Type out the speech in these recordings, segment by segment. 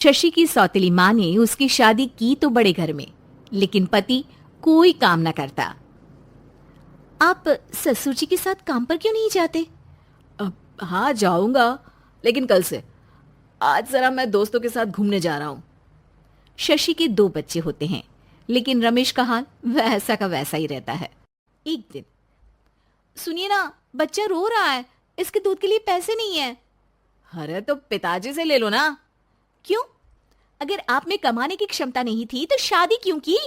शशि की सौतेली माँ ने उसकी शादी की तो बड़े घर में, लेकिन पति कोई काम न करता। आप ससुर जी के साथ काम पर क्यों नहीं जाते? हाँ जाऊंगा, लेकिन कल से। आज जरा मैं दोस्तों के साथ घूमने जा रहा हूँ। शशि के दो बच्चे होते हैं, लेकिन रमेश का हाल वैसा का वैसा ही रहता है। एक दिन, सुनिए ना, बच्चा रो रहा है, इसके दूध के लिए पैसे नहीं है। अरे तो पिताजी से ले लो ना। क्यों? अगर आप में कमाने की क्षमता नहीं थी तो शादी क्यों की?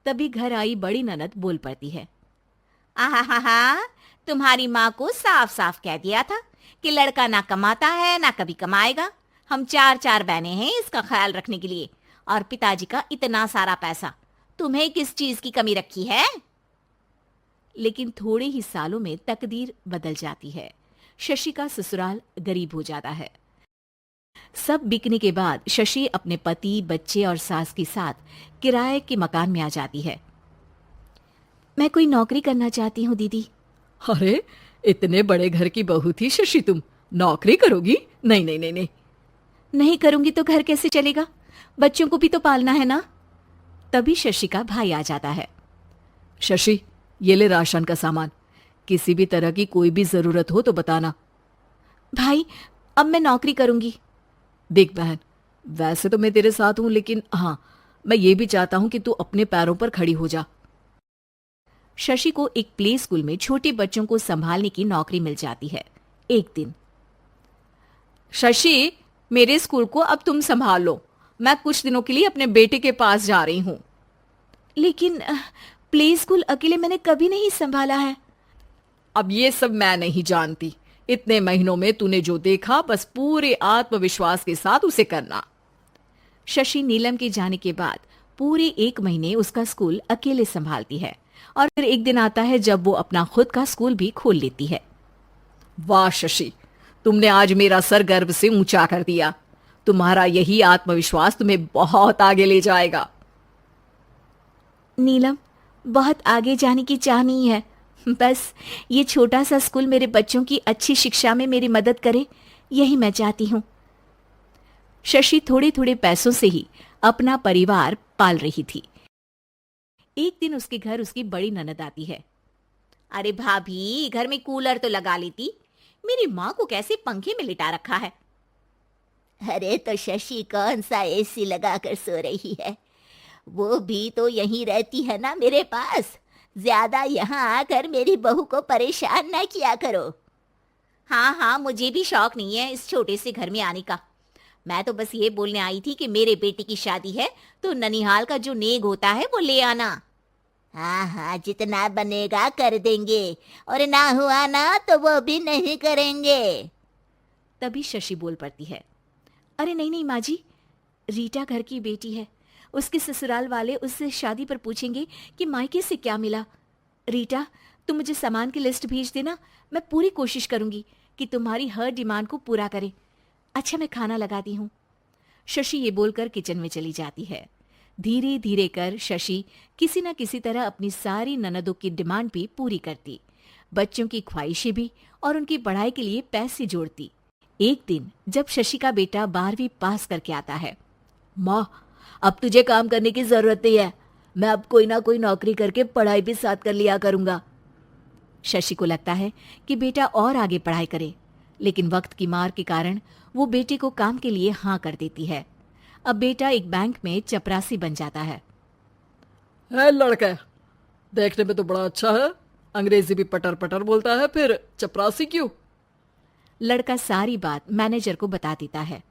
तभी घर आई बड़ी ननद बोल पड़ती है। आहा, तुम्हारी माँ को साफ साफ कह दिया था कि लड़का ना कमाता है ना कभी कमाएगा। हम चार चार बहनें हैं इसका ख्याल रखने के लिए, और पिताजी का इतना सारा पैसा, तुम्हें किस चीज की कमी रखी है? लेकिन थोड़े ही सालों में तकदीर बदल जाती है। शशि का ससुराल गरीब हो जाता है। सब बिकने के बाद शशि अपने पति, बच्चे और सास के साथ किराए के मकान में आ जाती है। मैं कोई नौकरी करना चाहती हूँ दीदी। अरे इतने बड़े घर की बहू थी शशि, तुम नौकरी करोगी? नहीं नहीं नहीं नहीं। नहीं करूंगी तो घर कैसे चलेगा? बच्चों को भी तो पालना है ना। तभी शशि का भाई आ जाता है। शशि, ये ले राशन का सामान, किसी भी तरह की कोई भी जरूरत हो तो बताना। भाई, अब मैं नौकरी करूंगी। देख बहन, वैसे तो मैं तेरे साथ हूं, लेकिन हाँ, मैं ये भी चाहता हूं कि तू अपने पैरों पर खड़ी हो जा। शशि को एक प्ले स्कूल में छोटे बच्चों को संभालने की नौकरी मिल जाती है। एक दिन, शशि, मेरे स्कूल को अब तुम संभाल लो, मैं कुछ दिनों के लिए अपने बेटे के पास जा रही हूं। लेकिन प्ले स्कूल अकेले मैंने कभी नहीं संभाला है। अब ये सब मैं नहीं जानती। इतने महीनों में तूने जो देखा, बस पूरे आत्मविश्वास के साथ उसे करना। शशि नीलम के जाने के बाद पूरे 1 महीने उसका स्कूल अकेले संभालती है, और फिर एक दिन आता है जब वो अपना खुद का स्कूल भी खोल लेती है। वाह शशि, तुमने आज मेरा सर गर्व से ऊंचा कर दिया। तुम्हारा यही आत्मविश्वास तुम्हें बहुत आगे ले जाएगा। नीलम, बहुत आगे जाने की चाह नहीं है, बस ये छोटा सा स्कूल मेरे बच्चों की अच्छी शिक्षा में मेरी मदद करे, यही मैं चाहती हूँ। शशि थोड़े थोड़े पैसों से ही अपना परिवार पाल रही थी। एक दिन उसके घर उसकी बड़ी ननद आती है। अरे भाभी, घर में कूलर तो लगा लेती, मेरी माँ को कैसे पंखे में लिटा रखा है? अरे तो शशि कौन सा एसी लगाकर सो रही है? वो भी तो यहीं रहती है ना मेरे पास। ज्यादा यहाँ आकर मेरी बहू को परेशान ना किया करो। हाँ, मुझे भी शौक नहीं है इस छोटे से घर में आने का। मैं तो बस ये बोलने आई थी कि मेरे बेटे की शादी है तो ननिहाल का जो नेग होता है वो ले आना। हाँ, जितना बनेगा कर देंगे, और ना हुआ ना तो वो भी नहीं करेंगे। तभी शशि बोल पड़ती है। अरे नहीं माँ जी, रीटा घर की बेटी है, उसके ससुराल वाले उससे शादी पर पूछेंगे कि मायके से क्या मिला। रीटा, तुम मुझे सामान की लिस्ट भेज देना, मैं पूरी कोशिश करूंगी कि तुम्हारी हर डिमांड को पूरा करें। अच्छा, मैं खाना लगाती हूँ। शशि ये बोलकर किचन में चली जाती है। धीरे धीरे कर शशि किसी न किसी तरह अपनी सारी ननदों की डिमांड भी पूरी करती, बच्चों की ख्वाहिशें भी, और उनकी पढ़ाई के लिए पैसे जोड़ती। एक दिन जब शशि का बेटा 12वीं पास करके आता है। माँ, अब तुझे काम करने की जरूरत नहीं है, मैं अब कोई ना कोई नौकरी करके पढ़ाई भी साथ कर लिया करूंगा। शशि को लगता है कि बेटा और आगे पढ़ाई करे, लेकिन वक्त की मार के कारण वो बेटे को काम के लिए हाँ कर देती है। अब बेटा एक बैंक में चपरासी बन जाता है। लड़का देखने में तो बड़ा अच्छा है, अंग्रेजी भी पटर पटर बोलता है, फिर चपरासी क्यों? लड़का सारी बात मैनेजर को बता देता है।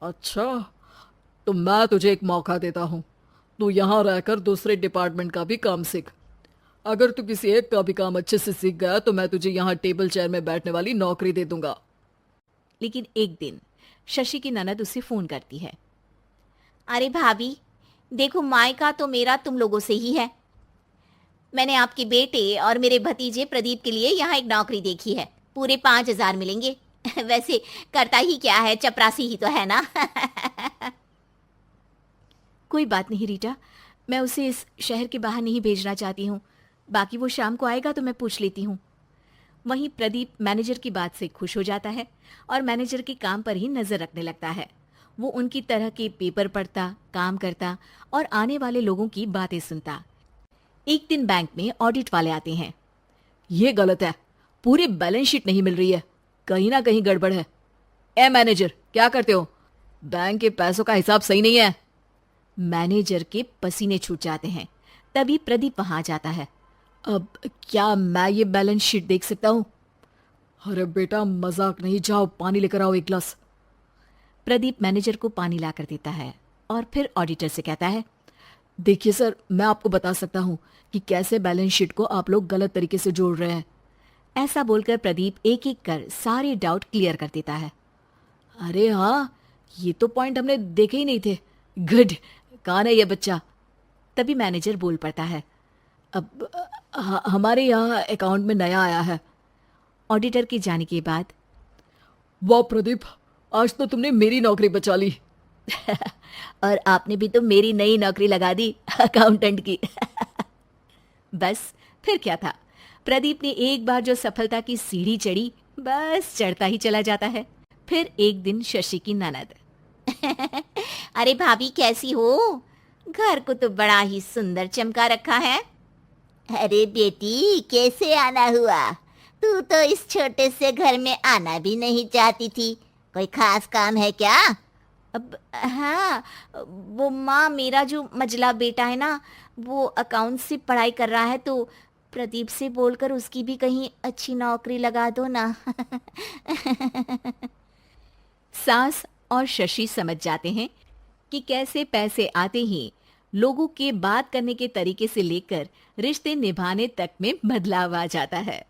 अच्छा, तो मैं तुझे एक मौका देता हूँ, तू यहाँ रहकर दूसरे डिपार्टमेंट का भी काम सीख। अगर तू किसी एक का भी काम अच्छे से सीख गया तो मैं तुझे यहाँ टेबल चेयर में बैठने वाली नौकरी दे दूंगा। लेकिन एक दिन शशि की ननद उसे फोन करती है। अरे भाभी, देखो, मायका तो मेरा तुम लोगों से ही है। मैंने आपके बेटे और मेरे भतीजे प्रदीप के लिए यहाँ एक नौकरी देखी है, पूरे 5,000 मिलेंगे। वैसे करता ही क्या है, चपरासी ही तो है ना। कोई बात नहीं रीटा, मैं उसे इस शहर के बाहर नहीं भेजना चाहती हूँ, बाकी वो शाम को आएगा तो मैं पूछ लेती हूँ। वहीं प्रदीप मैनेजर की बात से खुश हो जाता है और मैनेजर के काम पर ही नजर रखने लगता है। वो उनकी तरह के पेपर पढ़ता, काम करता और आने वाले लोगों की बातें सुनता। एक दिन बैंक में ऑडिट वाले आते हैं। ये गलत है, पूरी बैलेंस शीट नहीं मिल रही है, कहीं ना कहीं गड़बड़ है। ए मैनेजर, क्या करते हो? बैंक के पैसों का हिसाब सही नहीं है। मैनेजर के पसीने छूट जाते हैं। तभी प्रदीप वहां जाता है। अब क्या मैं ये बैलेंस शीट देख सकता हूँ? अरे बेटा मजाक नहीं, जाओ पानी लेकर आओ एक गिलास। प्रदीप मैनेजर को पानी लाकर देता है और फिर ऑडिटर से कहता है, देखिए सर, मैं आपको बता सकता हूँ कि कैसे बैलेंस शीट को आप लोग गलत तरीके से जोड़ रहे हैं। ऐसा बोलकर प्रदीप एक एक कर सारे डाउट क्लियर कर देता है। अरे हाँ, ये तो पॉइंट हमने देखे ही नहीं थे। गुड, कौन है ये बच्चा? तभी मैनेजर बोल पड़ता है, अब हमारे यहाँ अकाउंट में नया आया है। ऑडिटर के जाने के बाद, वाह प्रदीप, आज तो तुमने मेरी नौकरी बचा ली। और आपने भी तो मेरी नई नौकरी लगा दी अकाउंटेंट की। बस फिर क्या था, प्रदीप ने एक बार जो सफलता की सीढ़ी चढ़ी, बस चढ़ता ही चला जाता है। फिर एक दिन शशि की ननद, अरे भाभी कैसी हो? घर को तो बड़ा ही सुंदर चमका रखा है। अरे बेटी, कैसे आना हुआ? तू तो इस छोटे से घर में आना भी नहीं चाहती थी। कोई खास काम है क्या? अब हाँ, वो माँ, मेरा जो मजला बेटा है ना, वो अकाउंट से पढ़ाई कर रहा है, तो प्रदीप से बोलकर उसकी भी कहीं अच्छी नौकरी लगा दो ना। सास और शशि समझ जाते हैं कि कैसे पैसे आते ही लोगों के बात करने के तरीके से लेकर रिश्ते निभाने तक में बदलाव आ जाता है।